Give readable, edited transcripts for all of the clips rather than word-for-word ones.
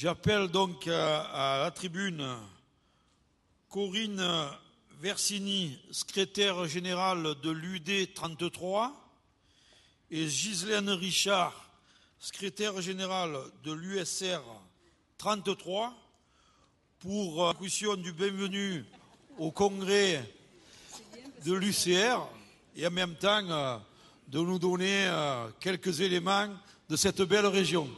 J'appelle donc à la tribune Corinne Versini, secrétaire générale de l'UD 33, et Ghislaine Richard, secrétaire générale de l'USR 33, pour la question du bienvenu au congrès de l'UCR et en même temps de nous donner quelques éléments de cette belle région.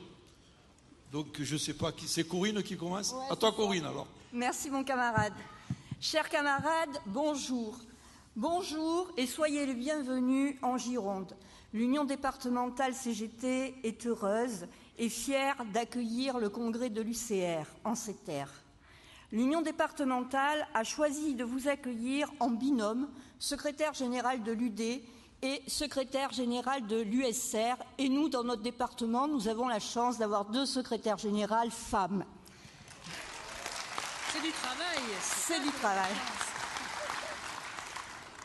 Donc je ne sais pas qui c'est, Corinne qui commence. Ouais, à toi Corinne alors. Merci mon camarade. Chers camarades, bonjour. Bonjour et soyez les bienvenus en Gironde. L'Union départementale CGT est heureuse et fière d'accueillir le congrès de l'UCR en ces terres. L'Union départementale a choisi de vous accueillir en binôme, secrétaire général de l'UD et secrétaire général de l'USR. Et nous, dans notre département, nous avons la chance d'avoir 2 secrétaires générales femmes. C'est du travail. C'est du travail.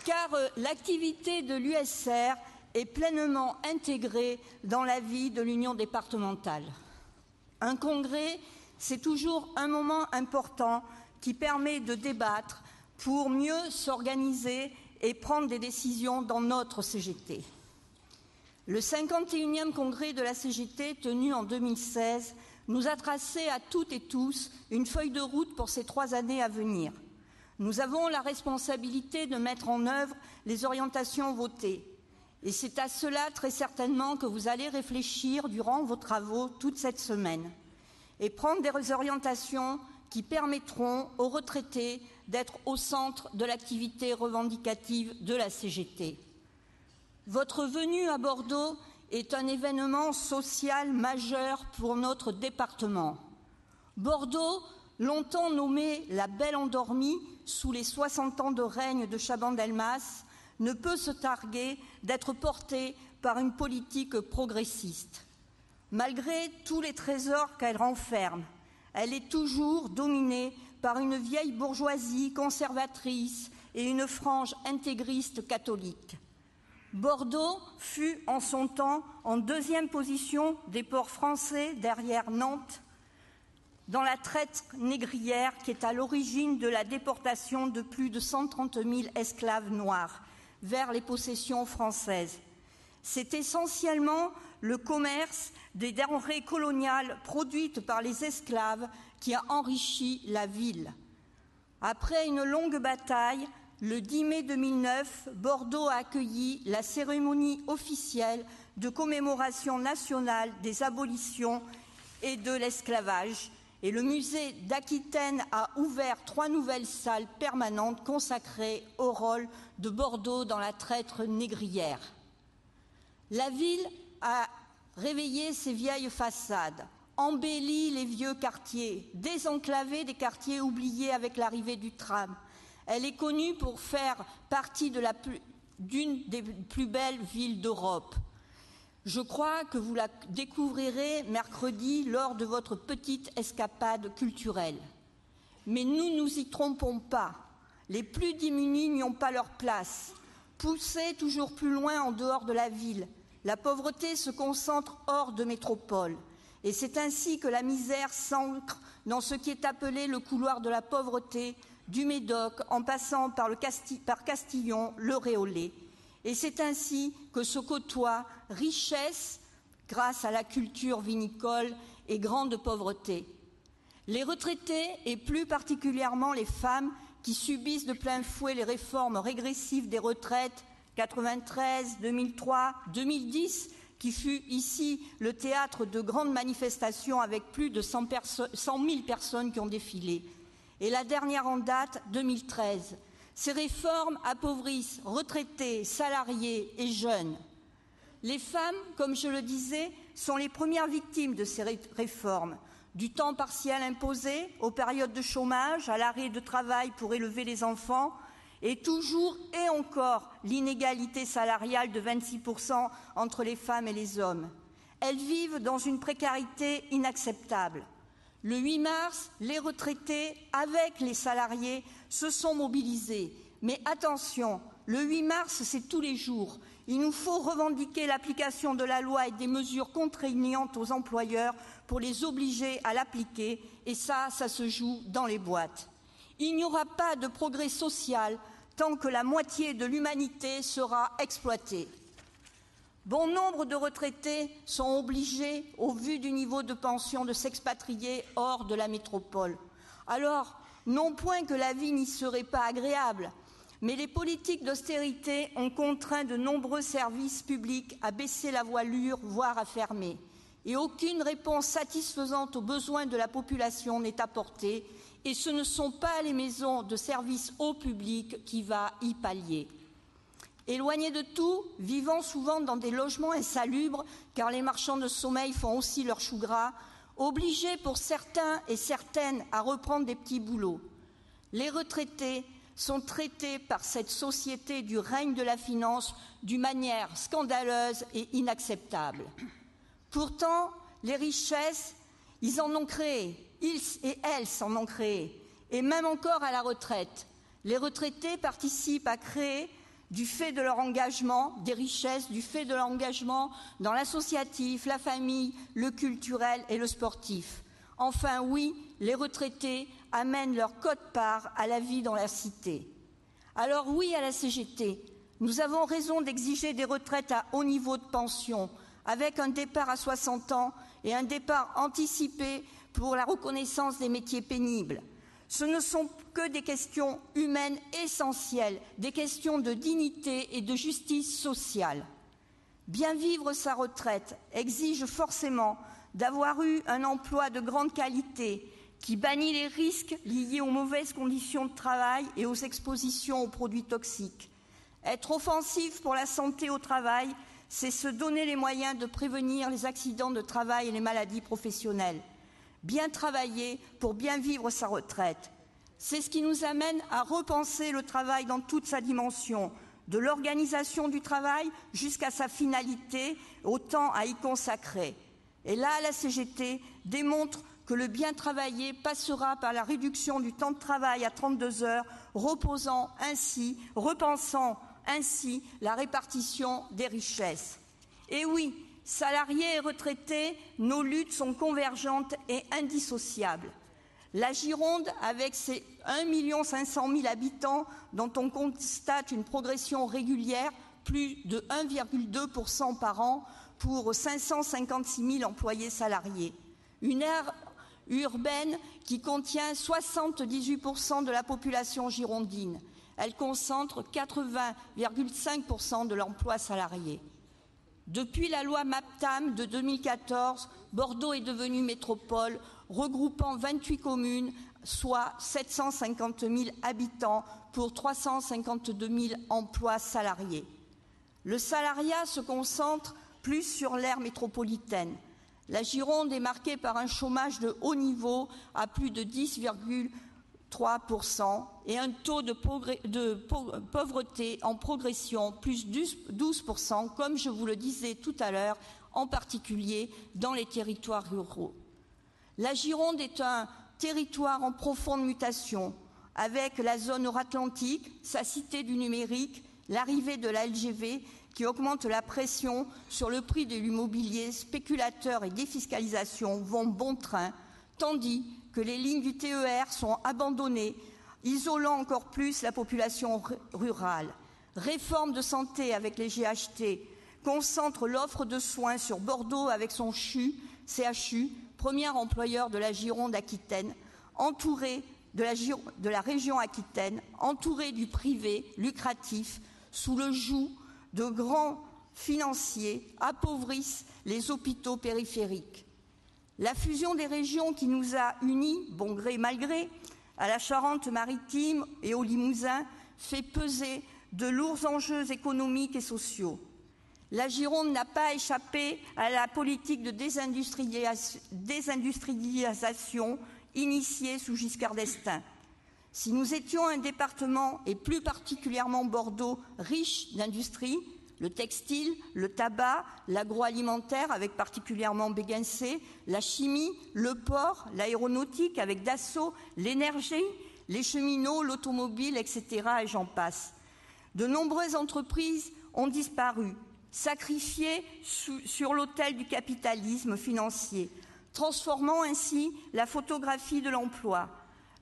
Car l'activité de l'USR est pleinement intégrée dans la vie de l'Union départementale. Un congrès, c'est toujours un moment important qui permet de débattre pour mieux s'organiser et prendre des décisions dans notre CGT. Le 51e congrès de la CGT, tenu en 2016, nous a tracé à toutes et tous une feuille de route pour ces 3 années à venir. Nous avons la responsabilité de mettre en œuvre les orientations votées. Et c'est à cela, très certainement, que vous allez réfléchir durant vos travaux toute cette semaine. Et prendre des orientations qui permettront aux retraités d'être au centre de l'activité revendicative de la CGT. Votre venue à Bordeaux est un événement social majeur pour notre département. Bordeaux, longtemps nommée la Belle Endormie sous les 60 ans de règne de Chaban-Delmas, ne peut se targuer d'être portée par une politique progressiste. Malgré tous les trésors qu'elle renferme, elle est toujours dominée par une vieille bourgeoisie conservatrice et une frange intégriste catholique. Bordeaux fut en son temps en 2e position des ports français derrière Nantes dans la traite négrière qui est à l'origine de la déportation de plus de 130 000 esclaves noirs vers les possessions françaises. C'est essentiellement le commerce des denrées coloniales produites par les esclaves qui a enrichi la ville. Après une longue bataille, le 10 mai 2009, Bordeaux a accueilli la cérémonie officielle de commémoration nationale des abolitions et de l'esclavage. Et le musée d'Aquitaine a ouvert 3 nouvelles salles permanentes consacrées au rôle de Bordeaux dans la traite négrière. La ville a réveillé ses vieilles façades, embelli les vieux quartiers, désenclavé des quartiers oubliés avec l'arrivée du tram. Elle est connue pour faire partie d'une des plus belles villes d'Europe. Je crois que vous la découvrirez mercredi lors de votre petite escapade culturelle. Mais nous ne nous y trompons pas. Les plus démunis n'y ont pas leur place. Poussés toujours plus loin en dehors de la ville, la pauvreté se concentre hors de métropole. Et c'est ainsi que la misère s'ancre dans ce qui est appelé le couloir de la pauvreté, du Médoc en passant par Castillon, le Réolais. Et c'est ainsi que se côtoient richesse, grâce à la culture vinicole, et grande pauvreté. Les retraités, et plus particulièrement les femmes, qui subissent de plein fouet les réformes régressives des retraites 93, 2003, 2010, qui fut ici le théâtre de grandes manifestations avec plus de 100 000 personnes qui ont défilé. Et la dernière en date, 2013. Ces réformes appauvrissent retraités, salariés et jeunes. Les femmes, comme je le disais, sont les premières victimes de ces réformes. Du temps partiel imposé, aux périodes de chômage, à l'arrêt de travail pour élever les enfants, et toujours et encore l'inégalité salariale de 26% entre les femmes et les hommes. Elles vivent dans une précarité inacceptable. Le 8 mars, les retraités, avec les salariés, se sont mobilisés. Mais attention, le 8 mars, c'est tous les jours. Il nous faut revendiquer l'application de la loi et des mesures contraignantes aux employeurs pour les obliger à l'appliquer, et ça se joue dans les boîtes. Il n'y aura pas de progrès social tant que la moitié de l'humanité sera exploitée. Bon nombre de retraités sont obligés, au vu du niveau de pension, de s'expatrier hors de la métropole. Alors, non point que la vie n'y serait pas agréable, mais les politiques d'austérité ont contraint de nombreux services publics à baisser la voilure, voire à fermer. Et aucune réponse satisfaisante aux besoins de la population n'est apportée, et ce ne sont pas les maisons de services au public qui vont y pallier. Éloignés de tout, vivant souvent dans des logements insalubres, car les marchands de sommeil font aussi leur chou gras, obligés pour certains et certaines à reprendre des petits boulots. Les retraités sont traités par cette société du règne de la finance d'une manière scandaleuse et inacceptable. Pourtant, les richesses, ils en ont créé, ils et elles s'en ont créé, et même encore à la retraite. Les retraités participent à créer, du fait de leur engagement, des richesses, du fait de leur engagement dans l'associatif, la famille, le culturel et le sportif. Enfin, oui, les retraités amènent leur quote-part à la vie dans la cité. Alors oui, à la CGT, nous avons raison d'exiger des retraites à haut niveau de pension, avec un départ à 60 ans et un départ anticipé pour la reconnaissance des métiers pénibles. Ce ne sont que des questions humaines essentielles, des questions de dignité et de justice sociale. Bien vivre sa retraite exige forcément d'avoir eu un emploi de grande qualité qui bannit les risques liés aux mauvaises conditions de travail et aux expositions aux produits toxiques. Être offensif pour la santé au travail, c'est se donner les moyens de prévenir les accidents de travail et les maladies professionnelles. Bien travailler pour bien vivre sa retraite. C'est ce qui nous amène à repenser le travail dans toute sa dimension, de l'organisation du travail jusqu'à sa finalité, au temps à y consacrer. Et là, la CGT démontre que le bien travailler passera par la réduction du temps de travail à 32 heures, repensant ainsi la répartition des richesses. Et oui, salariés et retraités, nos luttes sont convergentes et indissociables. La Gironde, avec ses 1 500 000 habitants, dont on constate une progression régulière, plus de 1,2% par an pour 556 000 employés salariés. Une aire urbaine qui contient 78% de la population girondine. Elle concentre 80,5% de l'emploi salarié. Depuis la loi MAPTAM de 2014, Bordeaux est devenue métropole, regroupant 28 communes, soit 750 000 habitants pour 352 000 emplois salariés. Le salariat se concentre plus sur l'aire métropolitaine. La Gironde est marquée par un chômage de haut niveau à plus de 10,3% et un taux de pauvreté en progression, plus 12%, comme je vous le disais tout à l'heure, en particulier dans les territoires ruraux. La Gironde est un territoire en profonde mutation, avec la zone euro-atlantique, sa cité du numérique, l'arrivée de la LGV qui augmente la pression sur le prix de l'immobilier, spéculateurs et défiscalisation vont bon train, tandis que les lignes du TER sont abandonnées, isolant encore plus la population rurale. Réforme de santé avec les GHT concentre l'offre de soins sur Bordeaux avec son CHU, premier employeur de la Gironde Aquitaine, entouré de la région Aquitaine, entouré du privé lucratif, sous le joug de grands financiers, appauvrissent les hôpitaux périphériques. La fusion des régions qui nous a unis, bon gré mal gré, à la Charente-Maritime et au Limousin, fait peser de lourds enjeux économiques et sociaux. La Gironde n'a pas échappé à la politique de désindustrialisation initiée sous Giscard d'Estaing. Si nous étions un département, et plus particulièrement Bordeaux, riche d'industrie, le textile, le tabac, l'agroalimentaire avec particulièrement Béguincé, la chimie, le port, l'aéronautique avec Dassault, l'énergie, les cheminots, l'automobile, etc. et j'en passe. De nombreuses entreprises ont disparu, sacrifiés sur l'autel du capitalisme financier, transformant ainsi la photographie de l'emploi.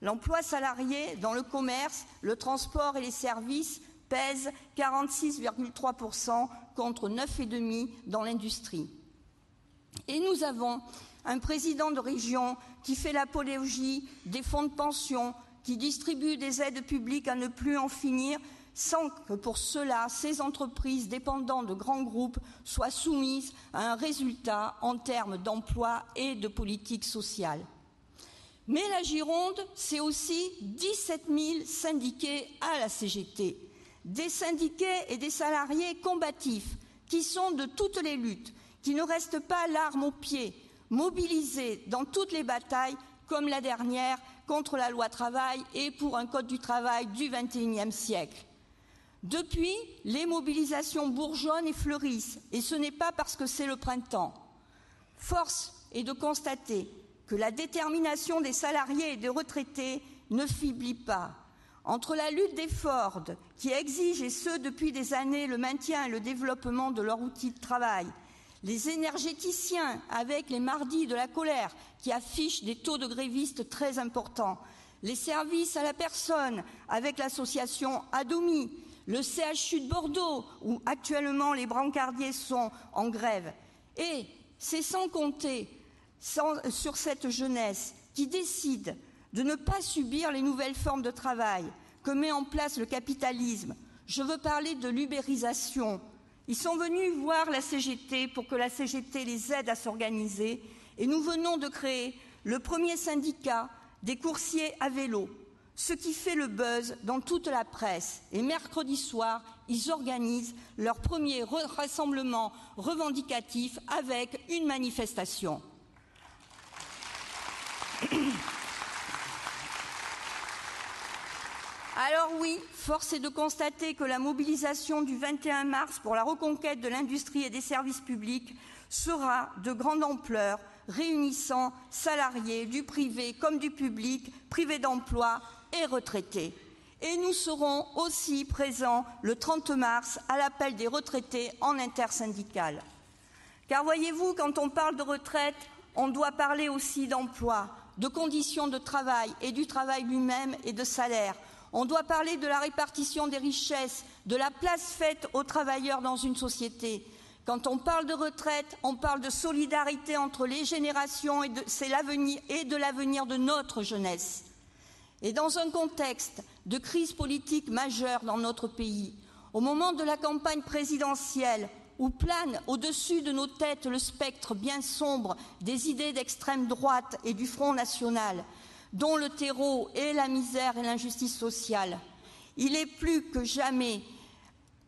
L'emploi salarié dans le commerce, le transport et les services pèse 46,3% contre 9,5% dans l'industrie. Et nous avons un président de région qui fait l'apologie des fonds de pension, qui distribue des aides publiques à ne plus en finir, sans que pour cela, ces entreprises dépendant de grands groupes soient soumises à un résultat en termes d'emploi et de politique sociale. Mais la Gironde, c'est aussi 17 000 syndiqués à la CGT, des syndiqués et des salariés combatifs qui sont de toutes les luttes, qui ne restent pas l'arme au pied, mobilisés dans toutes les batailles, comme la dernière contre la loi travail et pour un code du travail du XXIe siècle. Depuis, les mobilisations bourgeonnent et fleurissent, et ce n'est pas parce que c'est le printemps. Force est de constater que la détermination des salariés et des retraités ne faiblit pas. Entre la lutte des Ford, qui exige, et ce depuis des années, le maintien et le développement de leur outil de travail, les énergéticiens avec les mardis de la colère qui affichent des taux de grévistes très importants, les services à la personne avec l'association Adomi, le CHU de Bordeaux où actuellement les brancardiers sont en grève. Et c'est sans compter sur cette jeunesse qui décide de ne pas subir les nouvelles formes de travail que met en place le capitalisme. Je veux parler de l'ubérisation. Ils sont venus voir la CGT pour que la CGT les aide à s'organiser et nous venons de créer le premier syndicat des coursiers à vélo, ce qui fait le buzz dans toute la presse. Et mercredi soir, ils organisent leur premier rassemblement revendicatif avec une manifestation. Alors oui, force est de constater que la mobilisation du 21 mars pour la reconquête de l'industrie et des services publics sera de grande ampleur, réunissant salariés du privé comme du public, privés d'emploi et retraités. Et nous serons aussi présents le 30 mars à l'appel des retraités en intersyndical. Car voyez-vous, quand on parle de retraite, on doit parler aussi d'emploi, de conditions de travail et du travail lui-même et de salaire. On doit parler de la répartition des richesses, de la place faite aux travailleurs dans une société. Quand on parle de retraite, on parle de solidarité entre les générations et de l'avenir de notre jeunesse. Et dans un contexte de crise politique majeure dans notre pays, au moment de la campagne présidentielle, où plane au-dessus de nos têtes le spectre bien sombre des idées d'extrême droite et du Front national, dont le terreau est la misère et l'injustice sociale, il est plus que jamais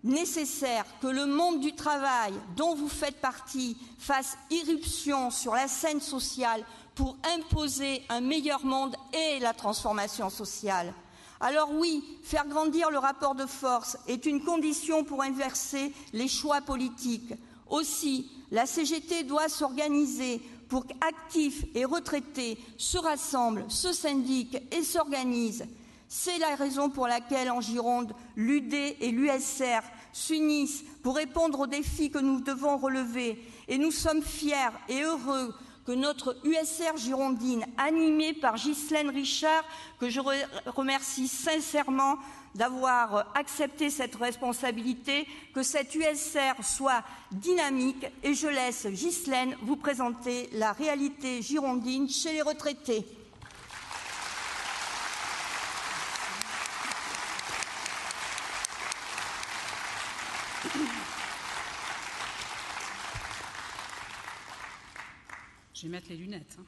nécessaire que le monde du travail, dont vous faites partie, fasse irruption sur la scène sociale pour imposer un meilleur monde et la transformation sociale. Alors oui, faire grandir le rapport de force est une condition pour inverser les choix politiques. Aussi, la CGT doit s'organiser pour qu'actifs et retraités se rassemblent, se syndiquent et s'organisent. C'est la raison pour laquelle en Gironde, l'UD et l'USR s'unissent pour répondre aux défis que nous devons relever. Et nous sommes fiers et heureux que notre USR girondine, animée par Ghislaine Richard, que je remercie sincèrement d'avoir accepté cette responsabilité, que cette USR soit dynamique. Et je laisse Ghislaine vous présenter la réalité girondine chez les retraités. Je vais mettre les lunettes.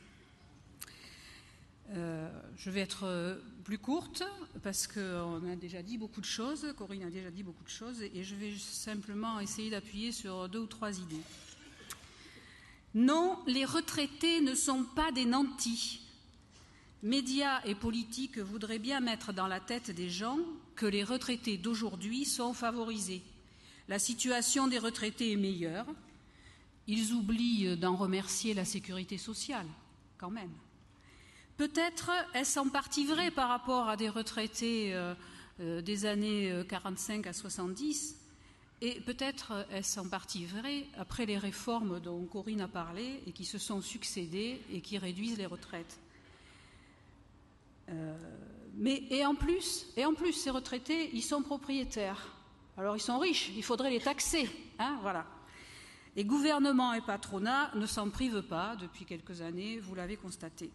Je vais être plus courte parce qu'on a déjà dit beaucoup de choses, Corinne a déjà dit beaucoup de choses, et je vais simplement essayer d'appuyer sur 2 ou 3 idées. Non, les retraités ne sont pas des nantis. Médias et politiques voudraient bien mettre dans la tête des gens que les retraités d'aujourd'hui sont favorisés. La situation des retraités est meilleure. Ils oublient d'en remercier la sécurité sociale, quand même. Peut-être est-ce en partie vrai par rapport à des retraités des années 45 à 70, Et peut-être est-ce en partie vrai après les réformes dont Corinne a parlé et qui se sont succédées et qui réduisent les retraites. Et en plus, ces retraités, ils sont propriétaires. Alors ils sont riches, il faudrait les taxer. Voilà. Et gouvernement et patronat ne s'en privent pas depuis quelques années, vous l'avez constaté.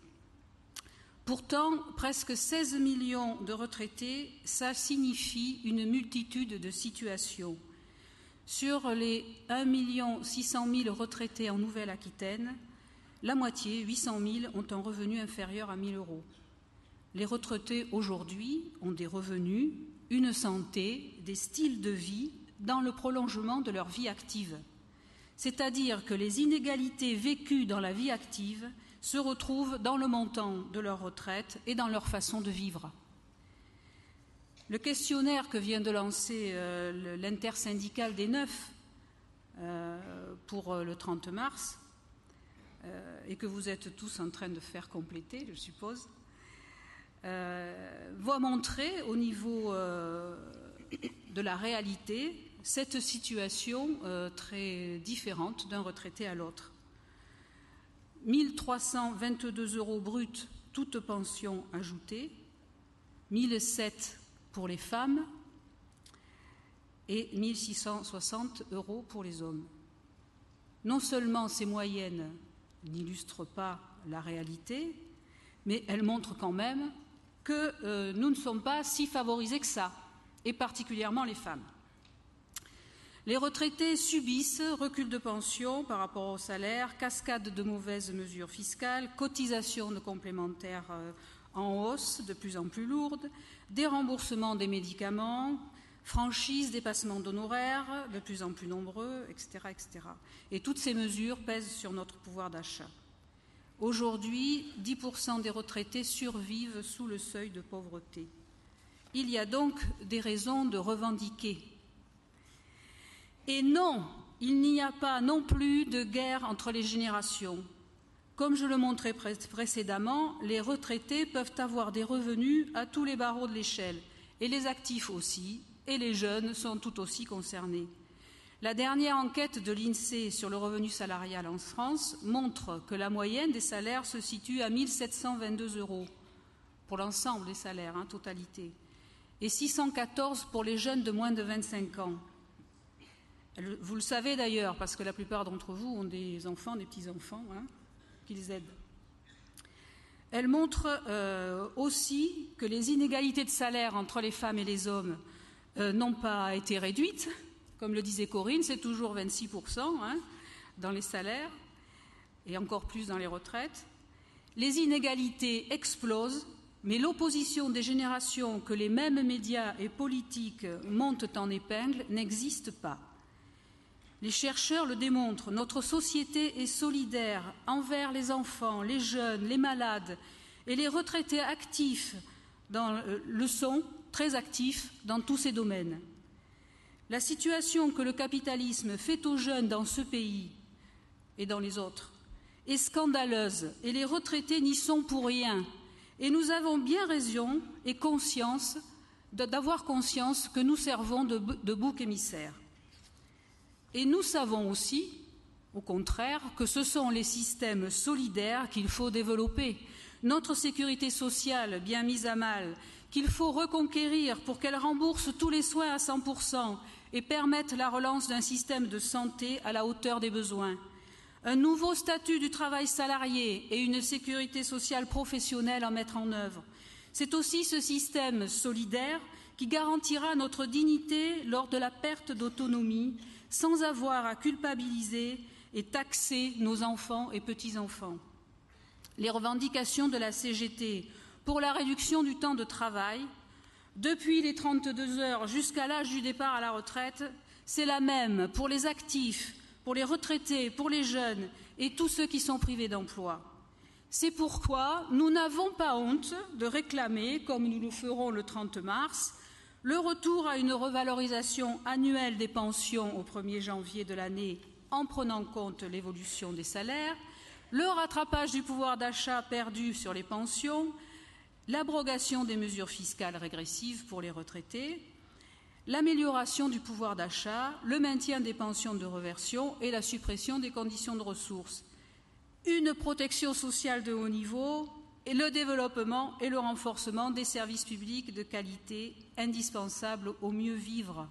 Pourtant, presque 16 millions de retraités, ça signifie une multitude de situations. Sur les 1 600 000 retraités en Nouvelle-Aquitaine, la moitié, 800 000, ont un revenu inférieur à 1 000 €. Les retraités aujourd'hui ont des revenus, une santé, des styles de vie dans le prolongement de leur vie active. C'est-à-dire que les inégalités vécues dans la vie active se retrouvent dans le montant de leur retraite et dans leur façon de vivre. Le questionnaire que vient de lancer l'intersyndicale des 9 pour le 30 mars, et que vous êtes tous en train de faire compléter, je suppose, va montrer au niveau de la réalité cette situation très différente d'un retraité à l'autre. 1 322 € bruts, toute pension ajoutée, 1 007 pour les femmes et 1 660 € pour les hommes. Non seulement ces moyennes n'illustrent pas la réalité, mais elles montrent quand même que nous ne sommes pas si favorisés que ça, et particulièrement les femmes. Les retraités subissent recul de pension par rapport au salaire, cascade de mauvaises mesures fiscales, cotisations de complémentaires en hausse de plus en plus lourdes, déremboursement des médicaments, franchise, dépassement d'honoraires de plus en plus nombreux, etc., etc. Et toutes ces mesures pèsent sur notre pouvoir d'achat. Aujourd'hui, 10% des retraités survivent sous le seuil de pauvreté. Il y a donc des raisons de revendiquer. Et non, il n'y a pas non plus de guerre entre les générations. Comme je le montrais précédemment, les retraités peuvent avoir des revenus à tous les barreaux de l'échelle, et les actifs aussi, et les jeunes sont tout aussi concernés. La dernière enquête de l'INSEE sur le revenu salarial en France montre que la moyenne des salaires se situe à 1 722 € pour l'ensemble des salaires, totalité, et 614 pour les jeunes de moins de 25 ans. Vous le savez d'ailleurs, parce que la plupart d'entre vous ont des enfants, des petits-enfants, qui les aident. Elle montre aussi que les inégalités de salaire entre les femmes et les hommes n'ont pas été réduites. Comme le disait Corinne, c'est toujours 26% dans les salaires et encore plus dans les retraites. Les inégalités explosent, mais l'opposition des générations que les mêmes médias et politiques montent en épingle n'existe pas. Les chercheurs le démontrent, notre société est solidaire envers les enfants, les jeunes, les malades, et les retraités actifs le sont très actifs dans tous ces domaines. La situation que le capitalisme fait aux jeunes dans ce pays et dans les autres est scandaleuse, et les retraités n'y sont pour rien. Et nous avons bien raison et d'avoir conscience que nous servons de bouc émissaire. Et nous savons aussi, au contraire, que ce sont les systèmes solidaires qu'il faut développer. Notre sécurité sociale, bien mise à mal, qu'il faut reconquérir pour qu'elle rembourse tous les soins à 100% et permette la relance d'un système de santé à la hauteur des besoins. Un nouveau statut du travail salarié et une sécurité sociale professionnelle à mettre en œuvre. C'est aussi ce système solidaire qui garantira notre dignité lors de la perte d'autonomie, sans avoir à culpabiliser et taxer nos enfants et petits-enfants. Les revendications de la CGT pour la réduction du temps de travail, depuis les 32 heures jusqu'à l'âge du départ à la retraite, c'est la même pour les actifs, pour les retraités, pour les jeunes et tous ceux qui sont privés d'emploi. C'est pourquoi nous n'avons pas honte de réclamer, comme nous le ferons le 30 mars, le retour à une revalorisation annuelle des pensions au 1er janvier de l'année en prenant en compte l'évolution des salaires, le rattrapage du pouvoir d'achat perdu sur les pensions, l'abrogation des mesures fiscales régressives pour les retraités, l'amélioration du pouvoir d'achat, le maintien des pensions de réversion et la suppression des conditions de ressources, une protection sociale de haut niveau et le développement et le renforcement des services publics de qualité indispensables au mieux vivre.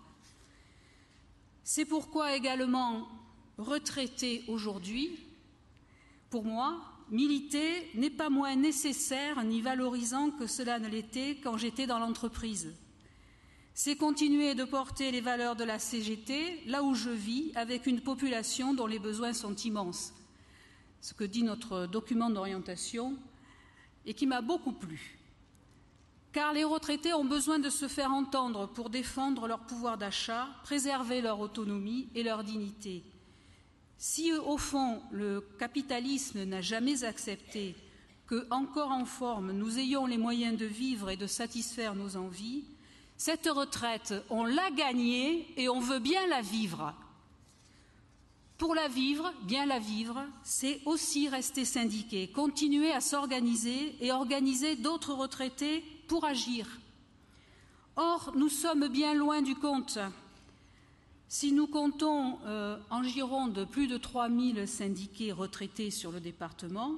C'est pourquoi également, retraité aujourd'hui, pour moi, militer n'est pas moins nécessaire ni valorisant que cela ne l'était quand j'étais dans l'entreprise. C'est continuer de porter les valeurs de la CGT là où je vis, avec une population dont les besoins sont immenses. Ce que dit notre document d'orientation et qui m'a beaucoup plu. Car les retraités ont besoin de se faire entendre pour défendre leur pouvoir d'achat, préserver leur autonomie et leur dignité. Si, au fond, le capitalisme n'a jamais accepté que, encore en forme, nous ayons les moyens de vivre et de satisfaire nos envies, cette retraite, on l'a gagnée et on veut bien la vivre. Pour la vivre, bien la vivre, c'est aussi rester syndiqué, continuer à s'organiser et organiser d'autres retraités pour agir. Or, nous sommes bien loin du compte. Si nous comptons en Gironde plus de 3000 syndiqués retraités sur le département,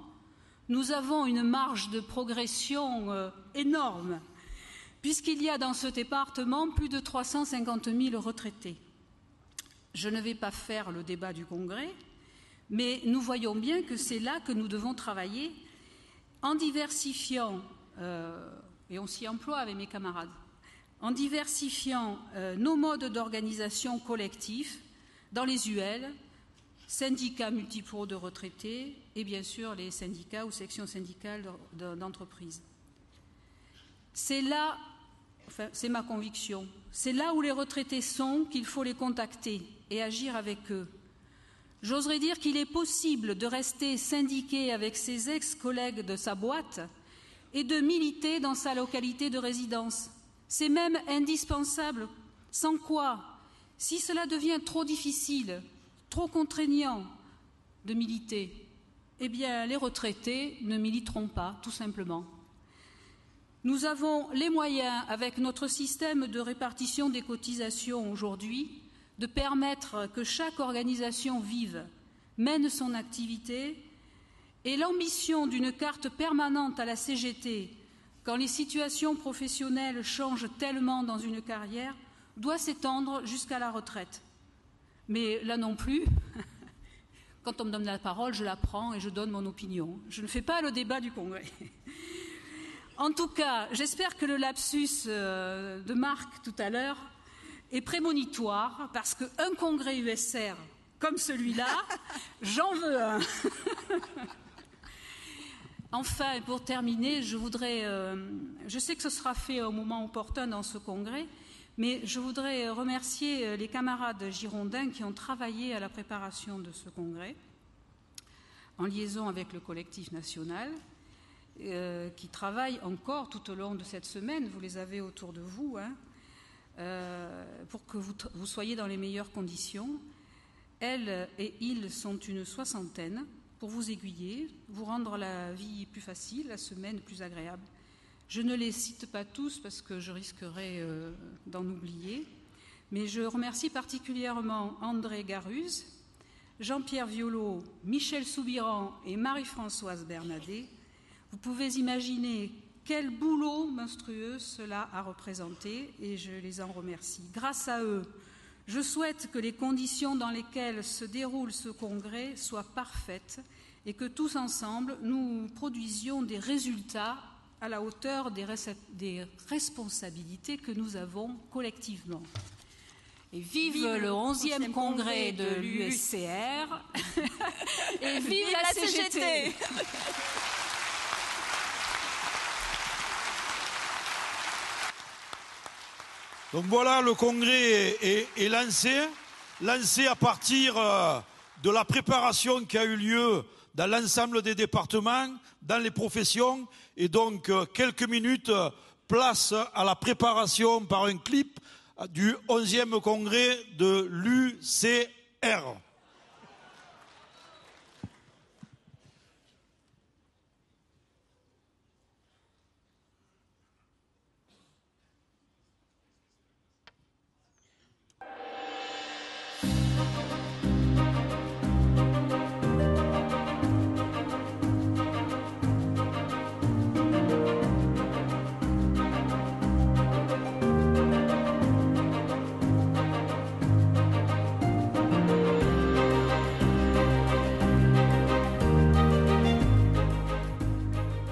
nous avons une marge de progression énorme, puisqu'il y a dans ce département plus de 350 000 retraités. Je ne vais pas faire le débat du Congrès, mais nous voyons bien que c'est là que nous devons travailler en diversifiant, et on s'y emploie avec mes camarades, en diversifiant nos modes d'organisation collectifs dans les UL, syndicats multiples de retraités et bien sûr les syndicats ou sections syndicales d'entreprise. C'est là, enfin, c'est ma conviction, c'est là où les retraités sont qu'il faut les contacter et agir avec eux. J'oserais dire qu'il est possible de rester syndiqué avec ses ex-collègues de sa boîte et de militer dans sa localité de résidence. C'est même indispensable, sans quoi, si cela devient trop difficile, trop contraignant de militer, eh bien les retraités ne militeront pas, tout simplement. Nous avons les moyens, avec notre système de répartition des cotisations aujourd'hui, de permettre que chaque organisation vive, mène son activité, et l'ambition d'une carte permanente à la CGT, quand les situations professionnelles changent tellement dans une carrière, doit s'étendre jusqu'à la retraite. Mais là non plus, quand on me donne la parole, je la prends et je donne mon opinion. Je ne fais pas le débat du Congrès. En tout cas, j'espère que le lapsus de Marc tout à l'heure est prémonitoire, parce qu'un congrès USR comme celui-là, j'en veux un. Enfin, et pour terminer, je sais que ce sera fait au moment opportun dans ce congrès, mais je voudrais remercier les camarades girondins qui ont travaillé à la préparation de ce congrès, en liaison avec le collectif national, qui travaillent encore tout au long de cette semaine, vous les avez autour de vous, pour que vous soyez dans les meilleures conditions. Elles et ils sont une soixantaine, pour vous aiguiller, vous rendre la vie plus facile, la semaine plus agréable. Je ne les cite pas tous parce que je risquerais d'en oublier, mais je remercie particulièrement André Garuz, Jean-Pierre Violot, Michel Soubiran et Marie-Françoise Bernadet. Vous pouvez imaginer quel boulot monstrueux cela a représenté et je les en remercie. Grâce à eux, je souhaite que les conditions dans lesquelles se déroule ce congrès soient parfaites et que tous ensemble, nous produisions des résultats à la hauteur des responsabilités que nous avons collectivement. Et vive le 11e congrès de l'USCR et vive la CGT. Donc voilà, le congrès est lancé à partir de la préparation qui a eu lieu dans l'ensemble des départements, dans les professions, et donc quelques minutes, place à la préparation par un clip du 11e congrès de l'UCR.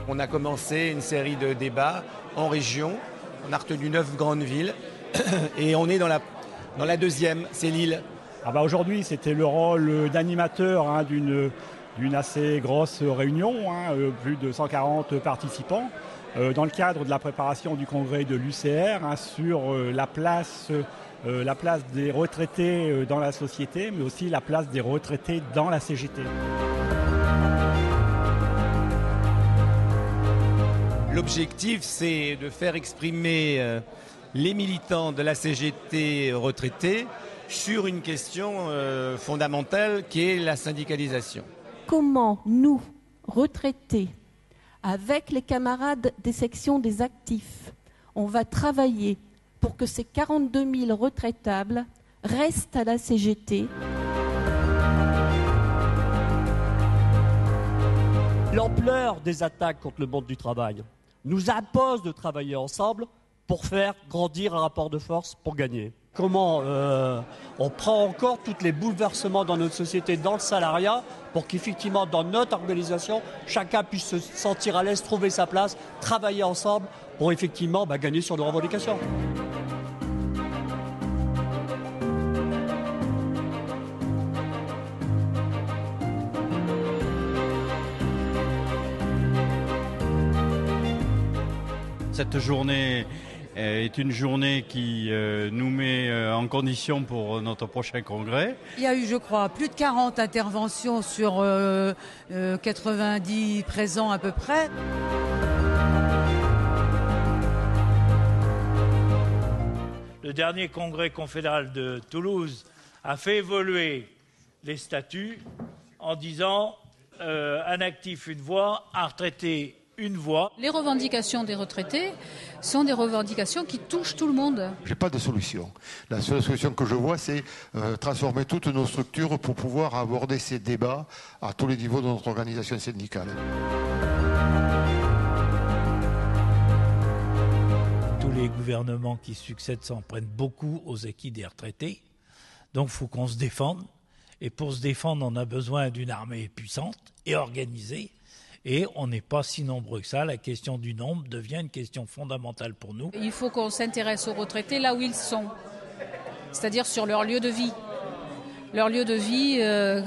On a commencé une série de débats en région. On a retenu 9 grandes villes et on est dans la deuxième, c'est Lille. Aujourd'hui, c'était le rôle d'animateur d'une assez grosse réunion, plus de 140 participants, dans le cadre de la préparation du congrès de l'UCR sur la place des retraités dans la société, mais aussi la place des retraités dans la CGT. L'objectif, c'est de faire exprimer les militants de la CGT retraités sur une question fondamentale qui est la syndicalisation. Comment nous, retraités, avec les camarades des sections des actifs, on va travailler pour que ces 42 000 retraitables restent à la CGT. L'ampleur des attaques contre le monde du travail nous impose de travailler ensemble pour faire grandir un rapport de force pour gagner. Comment on prend encore tous les bouleversements dans notre société, dans le salariat, pour qu'effectivement, dans notre organisation, chacun puisse se sentir à l'aise, trouver sa place, travailler ensemble pour effectivement gagner sur nos revendications. Cette journée est une journée qui nous met en condition pour notre prochain congrès. Il y a eu, je crois, plus de 40 interventions sur 90 présents à peu près. Le dernier congrès confédéral de Toulouse a fait évoluer les statuts en disant un actif, une voix, un retraité, une voix. Les revendications des retraités sont des revendications qui touchent tout le monde. Je n'ai pas de solution. La seule solution que je vois, c'est transformer toutes nos structures pour pouvoir aborder ces débats à tous les niveaux de notre organisation syndicale. Tous les gouvernements qui succèdent s'en prennent beaucoup aux acquis des retraités. Donc il faut qu'on se défende. Et pour se défendre, on a besoin d'une armée puissante et organisée. Et on n'est pas si nombreux que ça. La question du nombre devient une question fondamentale pour nous. Il faut qu'on s'intéresse aux retraités là où ils sont, c'est-à-dire sur leur lieu de vie. Leur lieu de vie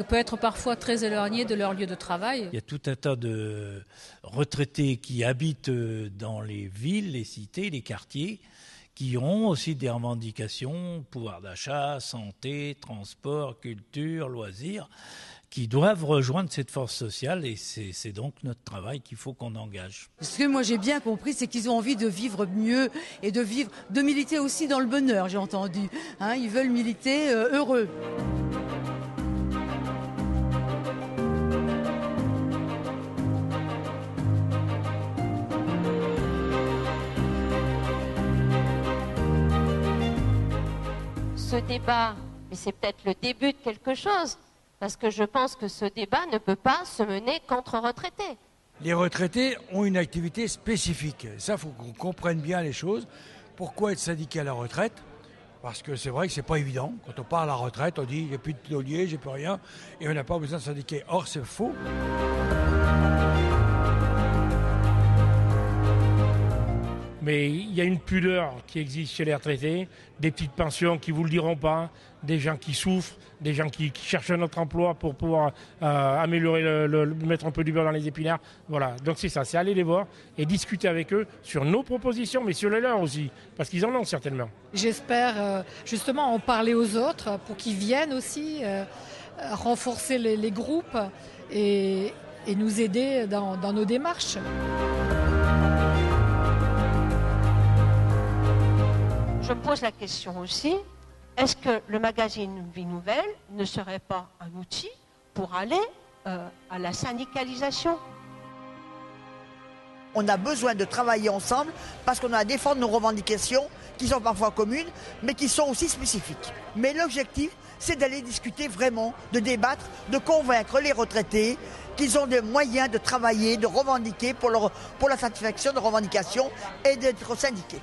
peut être parfois très éloigné de leur lieu de travail. Il y a tout un tas de retraités qui habitent dans les villes, les cités, les quartiers, qui ont aussi des revendications, pouvoir d'achat, santé, transport, culture, loisirs, qui doivent rejoindre cette force sociale et c'est donc notre travail qu'il faut qu'on engage. Ce que moi j'ai bien compris, c'est qu'ils ont envie de vivre mieux et de militer aussi dans le bonheur, j'ai entendu. Ils veulent militer heureux. Ce débat, mais c'est peut-être le début de quelque chose. Parce que je pense que ce débat ne peut pas se mener qu'entre retraités. Les retraités ont une activité spécifique. Ça, il faut qu'on comprenne bien les choses. Pourquoi être syndiqué à la retraite? Parce que c'est vrai que c'est pas évident. Quand on part à la retraite, on dit j'ai plus de pilier, j'ai plus rien, et on n'a pas besoin de syndiquer. Or, c'est faux. Mais il y a une pudeur qui existe chez les retraités, des petites pensions qui ne vous le diront pas, des gens qui souffrent, des gens qui cherchent un autre emploi pour pouvoir améliorer, mettre un peu du beurre dans les épinards. Voilà, donc c'est ça, c'est aller les voir et discuter avec eux sur nos propositions, mais sur les leurs aussi, parce qu'ils en ont certainement. J'espère justement en parler aux autres pour qu'ils viennent aussi renforcer les groupes et nous aider dans nos démarches. Je me pose la question aussi, est-ce que le magazine Vie Nouvelle ne serait pas un outil pour aller à la syndicalisation? On a besoin de travailler ensemble parce qu'on a à défendre nos revendications qui sont parfois communes, mais qui sont aussi spécifiques. Mais l'objectif, c'est d'aller discuter vraiment, de débattre, de convaincre les retraités qu'ils ont des moyens de travailler, de revendiquer pour la satisfaction de revendications et d'être syndiqués.